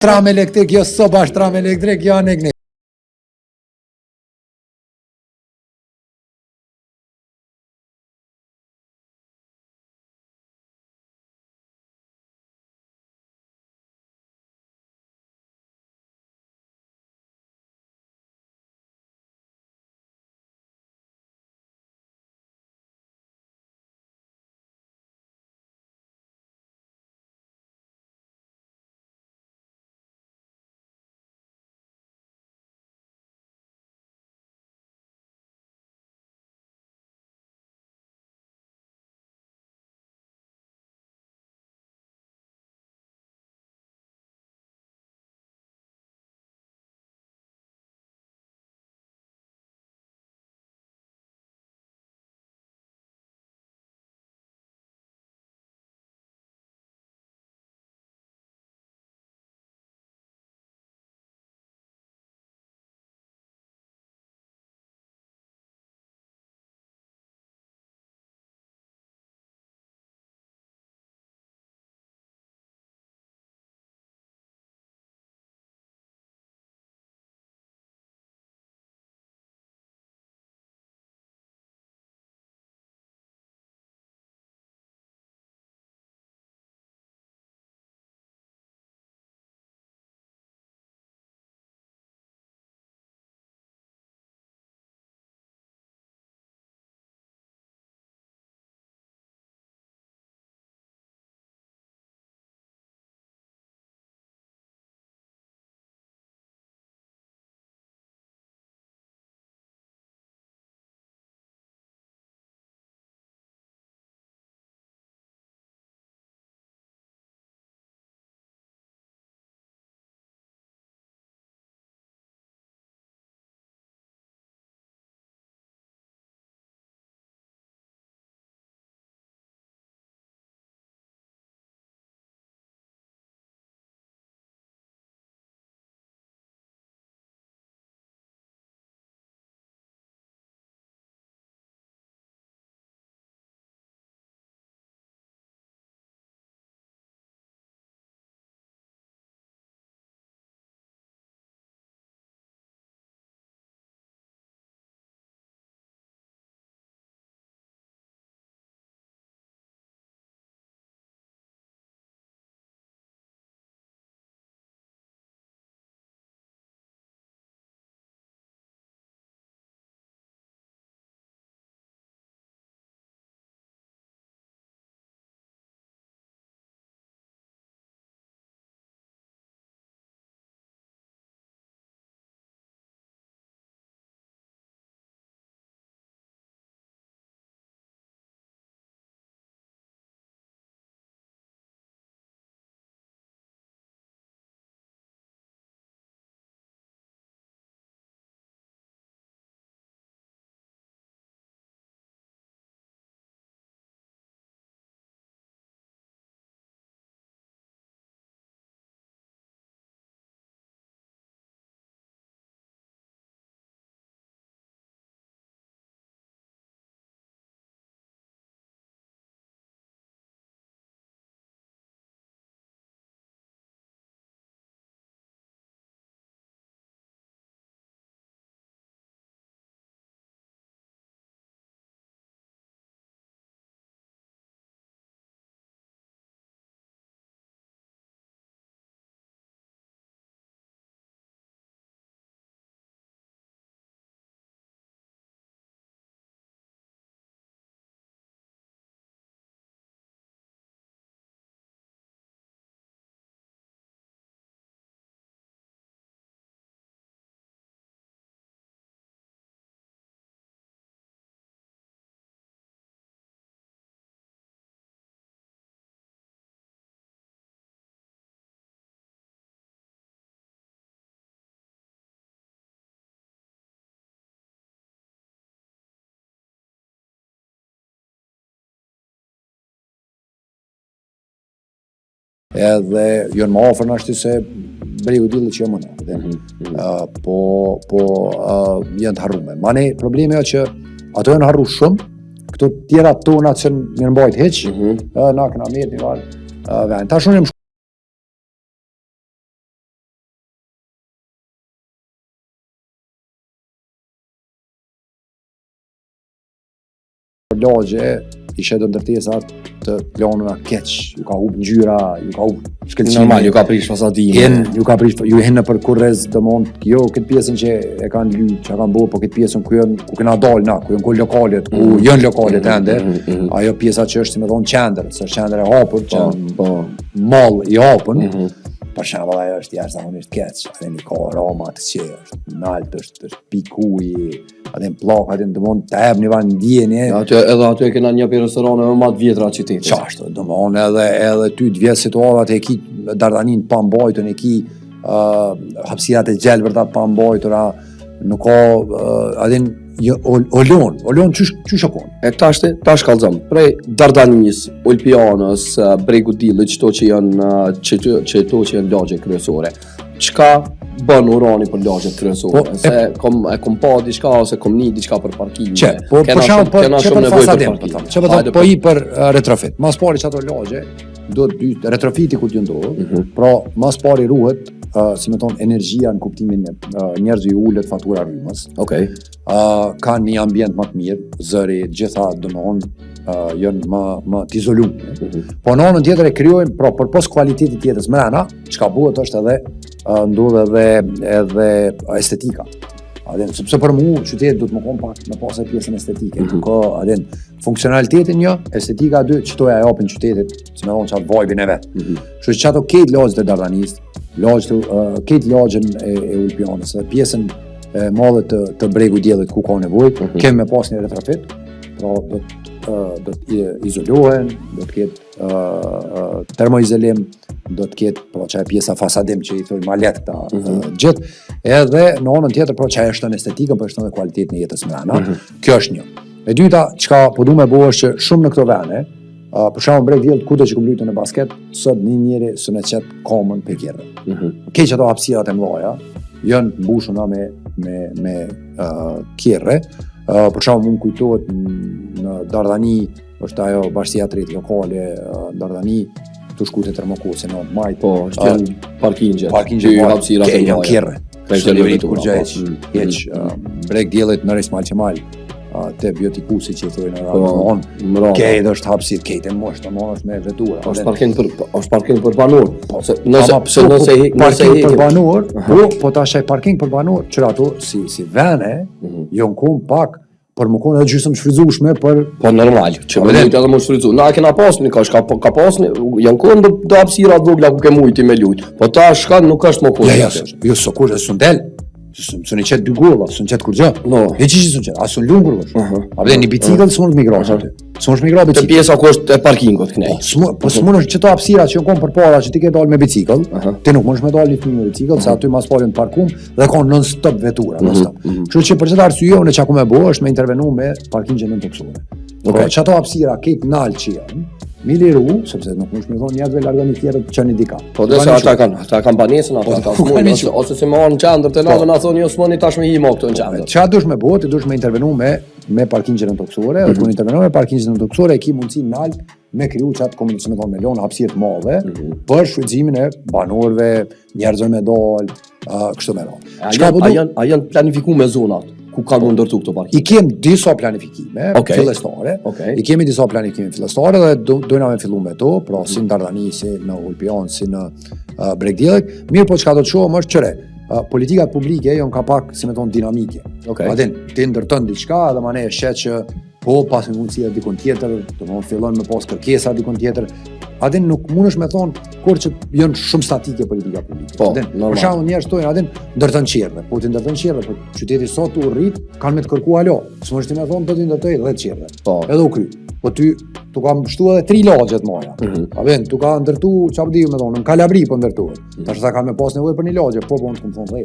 Tram elektrik, jo së bash tram elektrik, jo anek. Edhe jonë më ofër në ashtu se bregu dilë që më në. Po janë të harrume. Mane, problemi o që ato janë harru shumë, këto tjera tona që në mbajt heq, na këna mirë një valë, ta shumë lagje ishe të ndërtesat të planuna keq, ju ka hup ngjyra, ju ka hup shkëlqime. Normal, ju ka prish fasadime. Ju hinë për kurrez domon, jo këtë pjesën që e kanë ly, që kanë bërë, po këtë pjesën ku kena dalë na, ku janë lokalet, ku janë lokalet ende. Ajo pjesa që është si më thon qendër, se qendër e hapur, që mall i hapur. Për shembull ajo është jashtëzakonisht keq, atë një ka aroma të qetë, është nalt, është pikuj, atë pllaka, atë domon të hap një van ndjenje. Aty e kena një për restorane më të vjetra të qytetit. Çashtu, domon edhe ty të vjen situatat e ki Dardanin pa mbajtur, e ki hapësirat e gjelbërta pa mbajtura, nuk ka Olon çysh apo? E tash kallzom. Prej Dardanis, Ulpianës, Bregu Dillit, çto që janë lagje kryesore. Çka bën urani për lagjet kryesore? Se kom pa diçka ose kom ni diçka për parkime. Po për shembull po i për retrofit. Mas pari çato lagje do të retrofiti ku të ndodh. Pra mas pari ruhet si më thon energjia në kuptimin njerëzve ullet fatura rrymës. Okej. Kanë një ambient më të mirë, zëri, gjitha domthon janë më të izoluar. Po në anën tjetër e krijojnë pra përpos kualitetit të jetës mbrana, çka bëhet është edhe ndodh edhe estetika. Sepse për mua qyteti do të më kompakt me pasë pjesën estetike. Ka funksionalitetin një, estetika dy, çto ja japin qytetit, si më thon çat vibe-in e vet. Kështu që çato këtë lagjet e Dardanis, këtë lagjen e Ulpianës, pjesën e madhe të Bregu Diellit ku ka nevojë, kemë me pas një retrofit, pra do të izolohen, do të ketë termoizolim, do të ketë pra çaj pjesa fasadim që i thojnë malet këta gjithë, edhe në anën tjetër pra çaj është në estetikën, por është edhe kualitetin e jetës mbrana. Kjo është një. E dyta, çka po du me bëu është që shumë në këto vende, për shembull Bregu Diellit kudo që kom luajtur në basket, sot një njeri s'u çet komën për kjerrë. Keq ato hapësirat e mëdha janë mbushura me kjerrë. Për shembull mund kujtohet në Dardani, është ajo bashkia e tretë lokale Dardani, tu shkute termokurse në majt. Po, është janë parkingje hapësirat e janë kjerrë. Kështu i vrit kur gjej Bregu Diellit në Rismal Qemal. Te biotikusi që i thojnë në kejt është hapësir, kejt e mosh, të mosh me vetura. është parking për banor. Parking për banor, po ta shaj parking për banor, qëra ato si vene, jonë kom pak, për më konë edhe gjysëm shfryzueshme për... Po normal, që me lujt edhe më shfryzu. Na kena pasni, ka pasni, janë konë do hapësira vogla ku ke mujti me lujt. Po ta shka nuk është më konë. Jo, so kur e sundel. Së në qëtë dy golla, së në qëtë kur gjë. E që së në qëtë, asë në lungur vështë. A përde një bicikl së më në migrash aty. Së më në migrash bicikl. Të pjesa ku është e parkingot kënej. Po së më në qëto hapësira që konë për para që ti ke dalë me bicikl, ti nuk më në dalë një fëmijë me bicikl, se aty mas parin parkum dhe konë non-stop vetura. Kështu që për qëtë arsye, unë që aku me bo është me intervenu me parkingje në toksore. Qëto hapësira ketë nalë që janë, mi liru, sepse nuk mund të thonë njerëzve largo një tjetër të çoni dika. Po desa ata kanë banesën, ata smojnë ose si më në qendër të lagën na thonë jo smoni tashmë i mo këtu në qendër. Çfarë dush me bëu, ti dush me intervenu me parkingjen toksore, dhe kur intervenon me parkingjen toksore e ki mundësi nalt me kriju çat komunicion me lon hapësirë të mëdha për shfrytëzimin e banorëve, njerëzve me dal, kështu me radhë. A janë planifikuar me zonat ku ka mund ndërtu këto parkime? I kem disa planifikime fillestare. I kemi disa planifikime fillestare dhe dojna me fillu me to, pra si në Dardani, si në Ulpian, si në Bregu Diellit. Mirë po çka do të shohim është qëre, politikat publike janë ka pak, si me thonë, dinamike. Adin, ti ndërton diçka dhe mane e shet që po pas në mundësia dikon tjetër, të më fillon me pas kërkesa dikon tjetër. Adin nuk mundesh me thonë kur që janë shumë statike politika publike. Për shembull njerëz thonë adin ndërton qerrë, po ti ndërton qerrë, po qyteti sot u rrit, kanë me të kërku alo. S'mund të më thonë do të ndërtoj 10 qerrë. Edhe u kry. Po ty tu kam shtu edhe 3 lagje të mëdha. A vjen, tu ka ndërtu, çfarë di më thonë, në Kalabri po ndërtohet. Tash sa kanë me pas nevojë për një lagje, po mund të më thonë 10.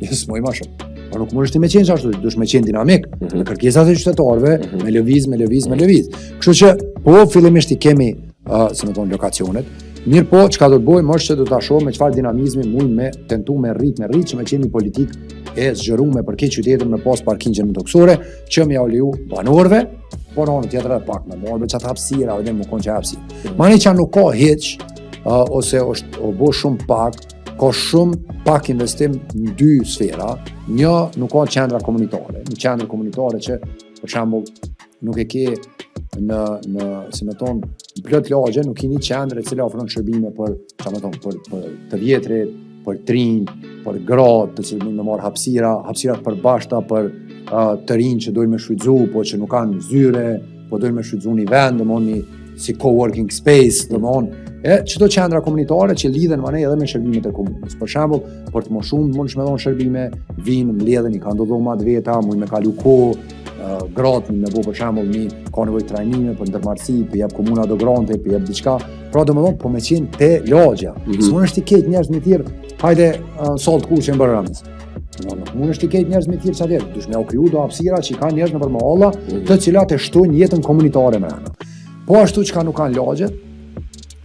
Jes më i mashëm. Po nuk mundesh ti me qenë ashtu, dush me qenë dinamik, me kërkesat e qytetarëve, me lëviz. Kështu që po fillimisht i kemi si më thonë lokacionet. Mirë po, çka do të bëjmë është që do ta shohim me çfarë dinamizmi mund me tentu me rrit që me qenë një politikë e zgjeruar për këtë qytetin me pas parkingje në toksore, që më ja leju banorëve, por në tjetër edhe pak me morë çat hapësira, edhe më kon që hapësira. Mani që nuk ka hiç ose është o bë shumë pak, ka shumë pak investim në dy sfera. Një, nuk ka qendra komunitare. Një qendër komunitare që për shembull nuk e ke si me thonë, në plot lagje, nuk ke një qendër e cila ofron shërbime për, për të vjetrit, për trinj, për gratë, të cilët mund me marrë hapësirat përbashkëta për të rinj që dojnë me shfrytzu, po që nuk kanë zyre, po dojnë me shfrytzu një vend, domthonjë si co-working space, çdo qendra komunitare që lidhen manej edhe me shërbimet e komunës. Për shembull, për të më shumë mund me dhon shërbime, vinë, mbledhen, i kanë dhoma të veta, mund me kalu kohë, gratë me bo për shembull ka nevojë trajnime për ndërmarrësi, për jep komuna do grante, për jep diçka. Pra domethënë po me qenë te lagja. S'mund është i keq njerëz me tjerë, hajde salt kuçën bërë Ramës. Nuk mund është i keq njerëz me tjerë çfarë, dush me u kriju do hapësira që kanë njerëz nëpër mohalla, të cilat e shtojnë jetën komunitare me anë. Po ashtu çka nuk kanë lagjet,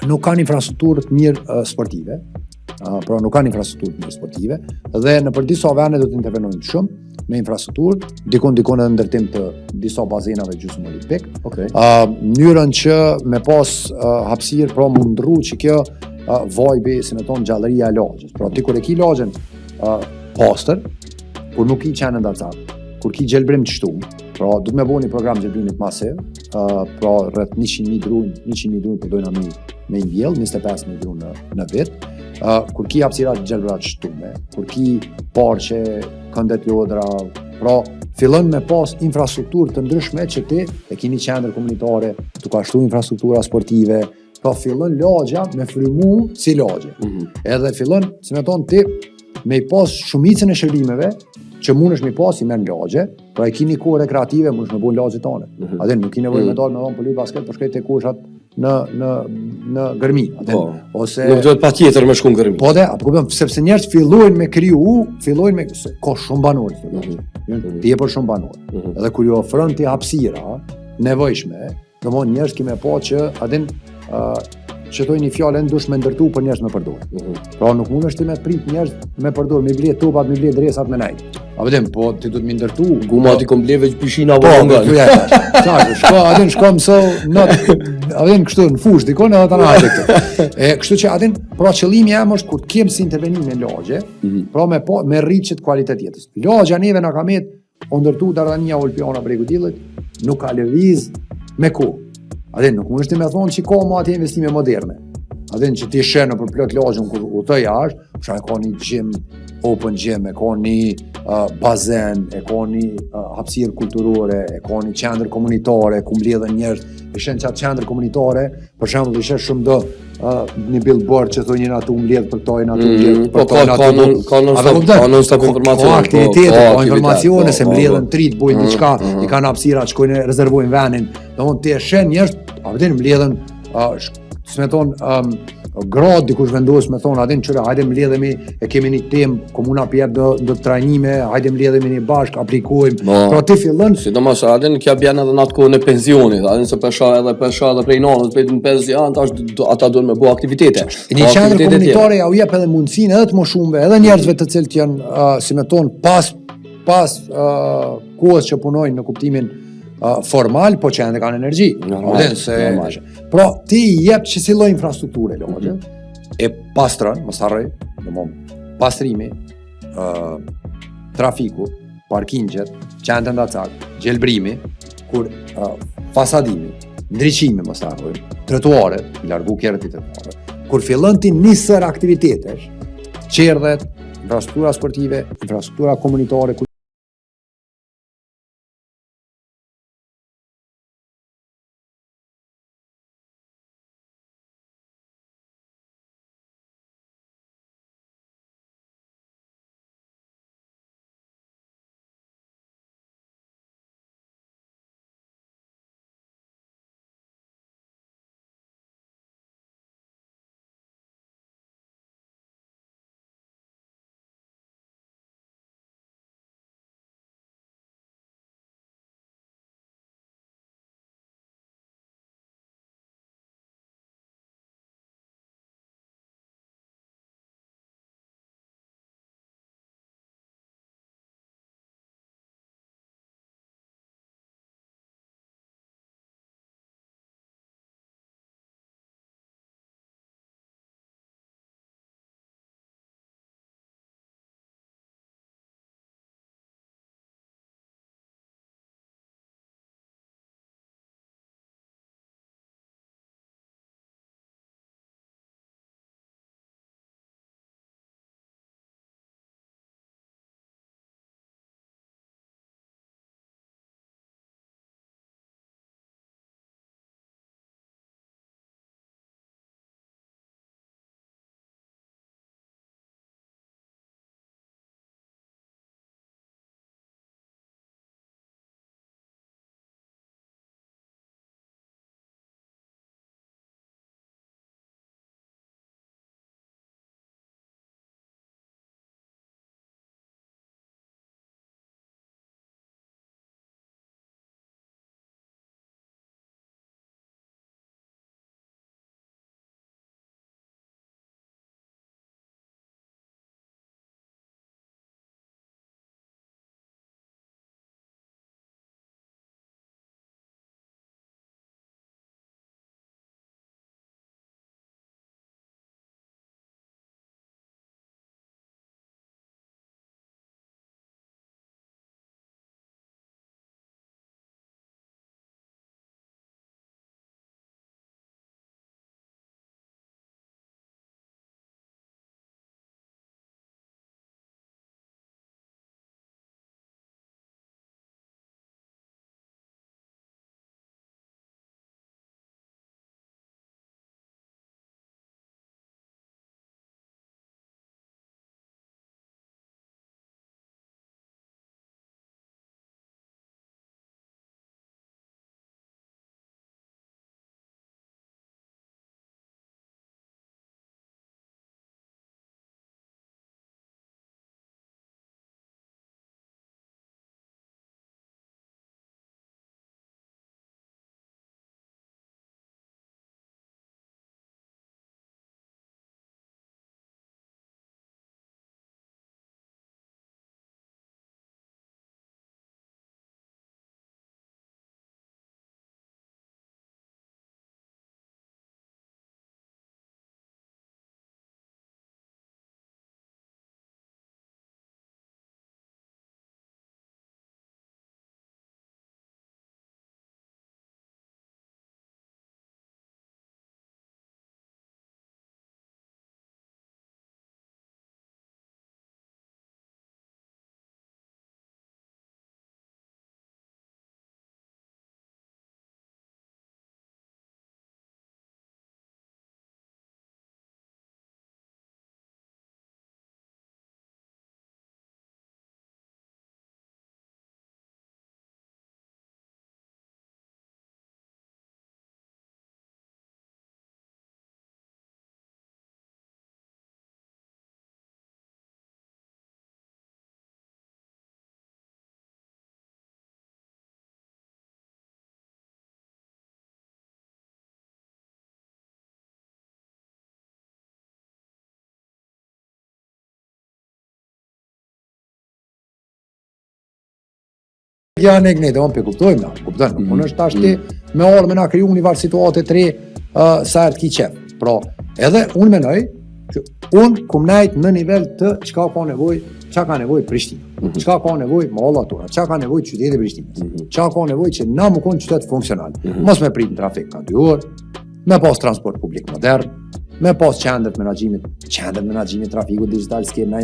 nuk kanë infrastrukturë të mirë sportive, pra nuk kanë infrastrukturë të mirë sportive, dhe në për disa vende do të intervenojnë shumë me infrastrukturë, dikon edhe ndërtim të disa bazenave gjysmë olimpik. Mënyrën që me pas hapësirë, pra mundru që kjo vajbi, si me thonë, gjallëria e lagjës. Pra ti kur e ki lagjen pastër, kur nuk ki qenë ndarcat, kur ki gjelbrim të shtumë, pra du të me bo një program gjelbrimit masiv, pra rrët 100.000 drujnë përdojna me i vjell, 25.000 drujnë në vit, kur ki hapësirat gjelbrat shtume, kur ki parqe, këndet lodra, pra fillon me pas infrastrukturë të ndryshme që ti e kini qendër komunitare, tu ka shtu infrastruktura sportive, pra fillon lagja me frymu si lagje. Edhe fillon, si me thonë ti, me i pas shumicën e shërbimeve që mundesh me pas i merr lagje, pra e kini kohë rekreative, mundesh me bën lagje tone. Atë nuk ki nevojë me dalë me dhon për basket për shkret te kushat në gërmi. Ose nuk duhet patjetër me shku në gërmi. Po sepse njerëz fillojnë me ka shumë banorë. Tepër shumë banorë. Edhe kur ju ofron ti hapësira nevojshme, domthonjë njerëz që më pa që atin që thoi një fjallë ndush me ndërtu për njerëz me përdor. Pra nuk mund është ti me prit njerëz me përdor, me blet topat, me blet dresat me nejt. A vedem, po ti du të me ndërtu. Guma ti kom bleve që pishina po nga. Shko mëso, a vedem kështu në fush, dikon edhe të nashtë këtë. Kështu që atin, pra qëllimi jam është kur të kemë si intervenim në lagje, pra me rritë që të kualitet jetës. Lagja neve në kamet, o ndërtu Dardania Olpiana Bregu Dillit, nuk ka lëviz me kohë. Adhe nuk mund është me thonë që ka ma ati investime moderne. Adhe që ti shenë për plot lagjën kur u të jash, e ka një gym, open gym, e ka një bazen, e ka një hapësirë kulturore, e ka një qendër komunitare, ku mbledhen njerëz, e shenë qatë qendër komunitare, për shembull i shenë shumë do një billboard që thonë një atu mbledh për këto, një atu mbledh për këto, ka non-stop informacione. Ka aktivitete, ka informacione, se mbledhen trit, bojnë diçka, i kanë hapësira, shkojnë rezervojnë venin, domthonjë ti e shen njerëz, a vjen mbledhen, s'me thonë grad dikush vendos me thonë atin qëra, hajde mbledhemi, e kemi një temë, komuna pjep do trajnime, hajde mbledhemi një bashk, aplikojmë, pra ti fillon. Sidomos atin kja bjen edhe në atë kohën e pensionit, atin se pesha edhe prej nanës, prej në pension, ata duhen me bo aktivitete. Një qendër komunitare ja u jep edhe mundësinë edhe të më shumëve, edhe njerëzve të cilët janë, si me thonë, pas kohës që punojnë në kuptimin formal, po që ende kanë energji. Pra, ti jep që si lloj infrastrukture lagje, e pastron, mos harroj, pastrimi, trafiku, parkingjet, qendër ndacak, gjelbrimi, kur fasadimi, ndriçimi, mos harroj, trotuaret, largu kerët i trotuaret. Kur fillon ti nisër aktivitetesh, qerdhet, infrastruktura sportive, infrastruktura komunitare, Ja ne do të kuptojmë na, kupton. Unë është tash ti me orë me na kriju një varë situate të re sa herë ki qef. Pra, edhe unë menoj që unë kum nejt në nivel të çka ka nevojë Prishtinë, çka ka nevojë mallat tona, çka ka nevojë qyteti Prishtinës, çka ka nevojë që na më kon qytet funksional. Mos me prit në trafik ka 2 orë, me pas transport publik modern, me pas qendër menaxhimit trafikut digital s'ke na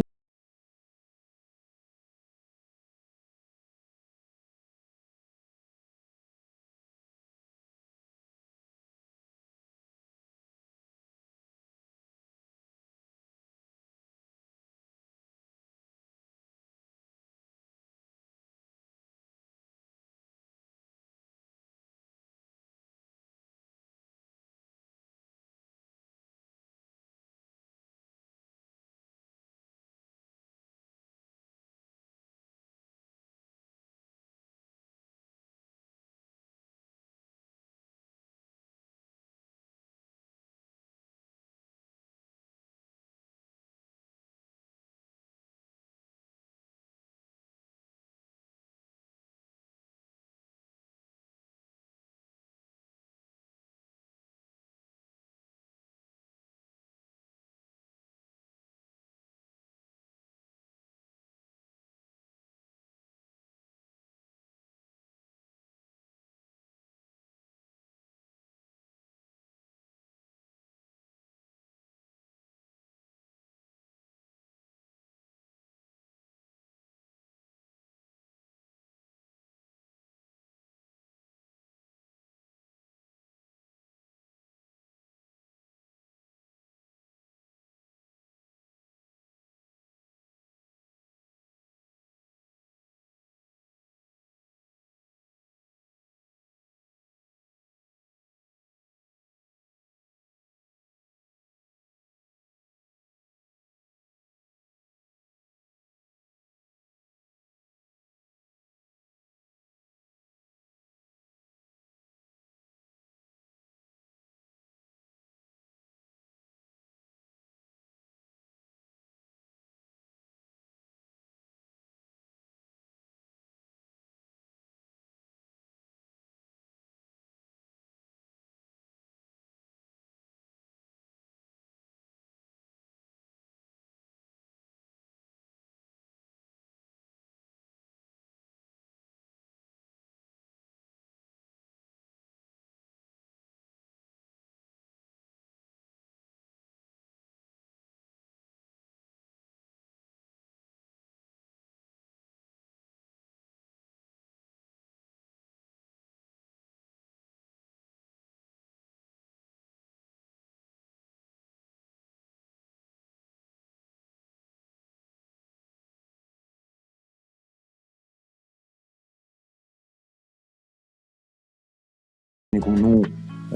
një komunu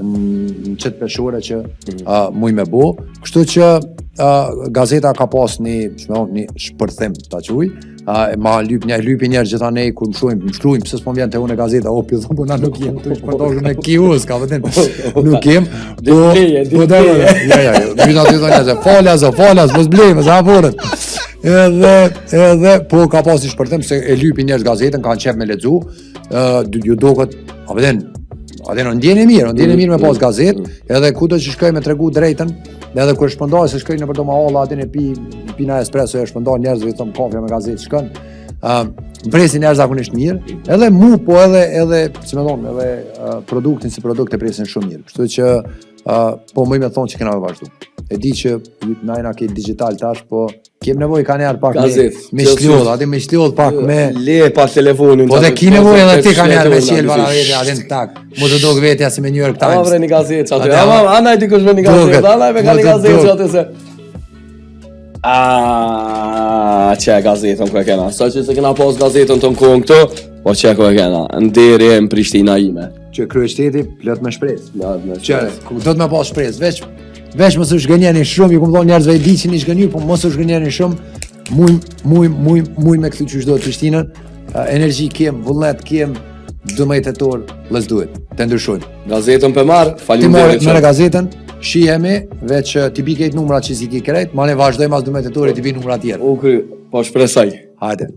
në qëtë peshore që muj me bo, kështu që gazeta ka pas një shpërthim ta quj, ma lypi njerë gjitha nej kur më shkrujmë, pëse s'po vjen të unë e gazeta, o pjë thonë, na nuk jem të shpërdoshë me kius, ka vëtin, nuk jem, falas, mos blejme, sa aporët. Edhe, po ka pas një shpërthim, se e lypi njerës gazetën, kanë qef me ledzu, ju do këtë, a vëtin, atë në ndjeni mirë me pas gazet, edhe ku do që shkoj me tregu drejten, edhe kur shpëndoj se shkoj në përdo ma olla, atë në pina espresso, e shpëndoj njerëzve, thëmë kafe me gazet shkën, presin njerëz zakonisht mirë, edhe mu, po edhe, si me thonë, edhe produktin si produkte presin shumë mirë, kështu që, po mëj me thonë që kena me vazhdu. E di që najna ke digital tash, po kem nevoj ka njerë pak me shlodh, ati me shlodh pak me... Le pa telefonin. Po dhe ki nevoj edhe ti ka njerë me qelë vara vete, ati në tak, mu të dogë vetja si me New York Times. Ama vre një gazet që aty, anaj ti kush me një gazet, anaj me ka një gazet që aty se... Që e gazetën ku e kena, sa që se kena pas gazetën të në kohën këto, po që ku e kena, nderi e në Prishtina ime. Që kryeshteti plët me shpres. Që do të me pas shpres, veç mos u shgënjeni shumë, ju kom thonë njerëzve i di që një shgënju, po mos u shgënjeni shumë, muj me këthy që shdo të Prishtinën, energji kem, vullnet kem, 12 tetor, let's do it, të ndryshojnë. Gazetën për marë, faleminderit. Ti marë gazetën, shihemi, veç ti bi kejt numrat që si ki krejt, ma ne vazhdojmë as 12 tetore ti bi numrat tjerë. U kry, po shpresaj. Hajde.